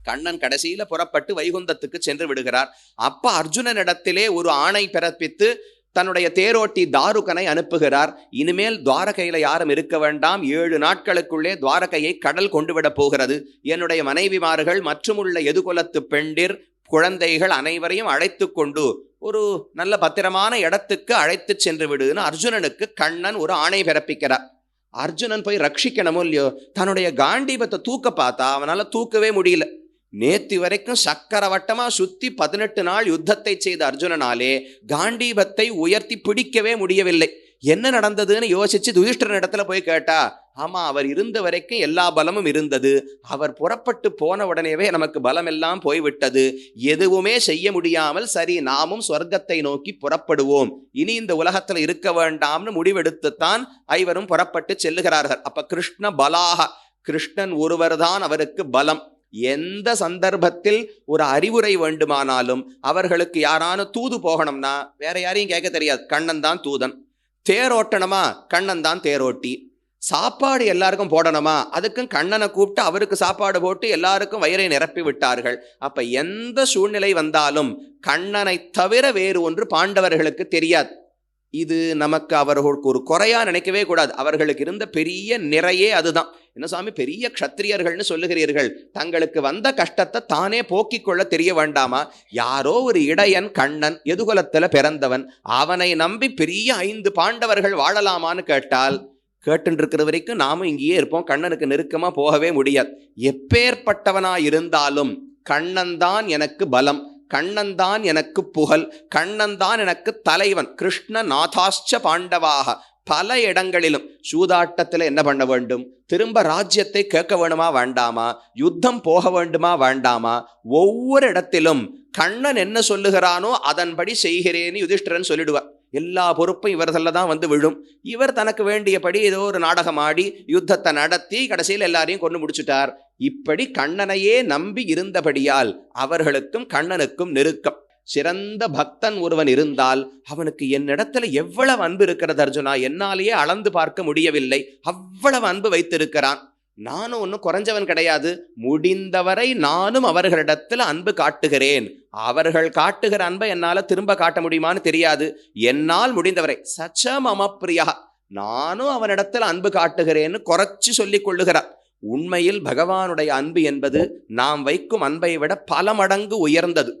கண்ணன் கடைசியில புறப்பட்டு வைகுந்தத்துக்கு சென்று விடுகிறார். அப்ப அர்ஜுனனிடத்திலே ஒரு ஆணை பிறப்பித்து தன்னுடைய தேரோட்டி தாருகனை அனுப்புகிறார். இனிமேல் துவாரகையில யாரும் இருக்க வேண்டாம், 7 நாட்களுக்குள்ளே துவாரகையை கடல் கொண்டு விட போகிறது. என்னுடைய மனைவிமார்கள் மற்றும் உள்ள எதுகுலத்து பெண்டிர் குழந்தைகள் அனைவரையும் அழைத்து கொண்டு ஒரு நல்ல பத்திரமான இடத்துக்கு அழைத்து சென்று விடுன்னு அர்ஜுனனுக்கு கண்ணன் ஒரு ஆணை பிறப்பிக்கிறார். அர்ஜுனன் போய் ரட்சிக்கணுமோ இல்லையோ, தன்னுடைய காண்டீபத்தை தூக்க பார்த்தா அவனால தூக்கவே முடியல. நேத்து வரைக்கும் சக்கரவட்டமா சுத்தி 18 நாள் யுத்தத்தை செய்த அர்ஜுனனாலே காண்டீபத்தை உயர்த்தி பிடிக்கவே முடியவில்லை. என்ன நடந்ததுன்னு யோசிச்சு யுதிஷ்டிரன் இடத்துல போய் கேட்டா, ஆமா, அவர் இருந்த வரைக்கும் எல்லா பலமும் இருந்தது, அவர் புறப்பட்டு போன உடனேவே நமக்கு பலம் எல்லாம் போய்விட்டது, எதுவுமே செய்ய முடியாமல் சரி நாமும் சொர்க்கத்தை நோக்கி புறப்படுவோம், இனி இந்த உலகத்துல இருக்க வேண்டாம்னு முடிவெடுத்துத்தான் ஐவரும் புறப்பட்டு செல்லுகிறார்கள். அப்ப கிருஷ்ண பலாக, கிருஷ்ணன் ஒருவர்தான் அவருக்கு பலம். எந்த சந்தர்ப்பத்தில் ஒரு அறிவுரை வேண்டுமானாலும் அவர்களுக்கு யாரான தூது போகணும்னா வேற யாரையும் கேட்க தெரியாது, கண்ணன் தான் தூதன். தேரோட்டணுமா, கண்ணன் தான் தேரோட்டி. சாப்பாடு எல்லாருக்கும் போடணுமா, அதுக்கும் கண்ணனை கூப்பிட்டு அவருக்கு சாப்பாடு போட்டு எல்லாருக்கும் வயிறை நிரப்பி விட்டார்கள். அப்ப எந்த சூழ்நிலை வந்தாலும் கண்ணனை தவிர வேறு ஒன்று பாண்டவர்களுக்கு தெரியாது. இது நமக்கு அவர்களுக்கு ஒரு குறையா நினைக்கவே கூடாது. அவர்களுக்கு இருந்த பெரிய நிறையே அதுதான். என்ன சாமி, பெரிய க்ஷத்திரியர்கள்னு சொல்லுகிறீர்கள், தங்களுக்கு வந்த கஷ்டத்தை தானே போக்கிக் கொள்ள தெரிய வேண்டாமா? யாரோ ஒரு இடையன் கண்ணன், எதுகுலத்துல பிறந்தவன், அவனை நம்பி பெரிய 5 பாண்டவர்கள் வாழலாமான்னு கேட்டால், கேட்டு இருக்கிற வரைக்கும் நாமும் இங்கேயே இருப்போம், கண்ணனுக்கு நெருக்கமா போகவே முடியாது. எப்பேற்பட்டவனா இருந்தாலும் கண்ணன் தான் எனக்கு பலம், கண்ணன் தான் எனக்கு புகழ், கண்ணன் தான் எனக்கு தலைவன். கிருஷ்ண நாதாச்ச பாண்டவாக. பல இடங்களிலும் சூதாட்டத்தில் என்ன பண்ண வேண்டும், திரும்ப ராஜ்யத்தை கேட்க வேணுமா வேண்டாமா, யுத்தம் போக வேண்டுமா வேண்டாமா, ஒவ்வொரு இடத்திலும் கண்ணன் என்ன சொல்லுகிறானோ அதன்படி செய்கிறேன்னு யுதிஷ்டிரன் சொல்லிடுவார். எல்லா பொறுப்பும் இவர்களில் தான் வந்து விழும். இவர் தனக்கு வேண்டியபடி ஏதோ ஒரு நாடகம் ஆடி யுத்தத்தை நடத்தி கடைசியில் எல்லாரையும் கொண்டு முடிச்சுட்டார். இப்படி கண்ணனையே நம்பி இருந்தபடியால் அவர்களுக்கும் கண்ணனுக்கும் நெருக்கம். சிறந்த பக்தன் ஒருவன் இருந்தால் அவனுக்கு என்னிடத்துல எவ்வளவு அன்பு இருக்கிறது அர்ஜுனா, என்னாலேயே அளந்து பார்க்க முடியவில்லை, அவ்வளவு அன்பு வைத்திருக்கிறான். நானும் ஒன்றும் குறைஞ்சவன் கிடையாது, முடிந்தவரை நானும் அவர்களிடத்துல அன்பு காட்டுகிறேன். அவர்கள் காட்டுகிற அன்பை என்னால திரும்ப காட்ட முடியுமான்னு தெரியாது, என்னால் முடிந்தவரை சச்ச மம பிரியா, நானும் அவனிடத்துல அன்பு காட்டுகிறேன்னு குறைச்சி சொல்லிக் கொள்ளுகிறார். உண்மையில் பகவானுடைய அன்பு என்பது நாம் வைக்கும் அன்பை விட பல மடங்கு உயர்ந்தது.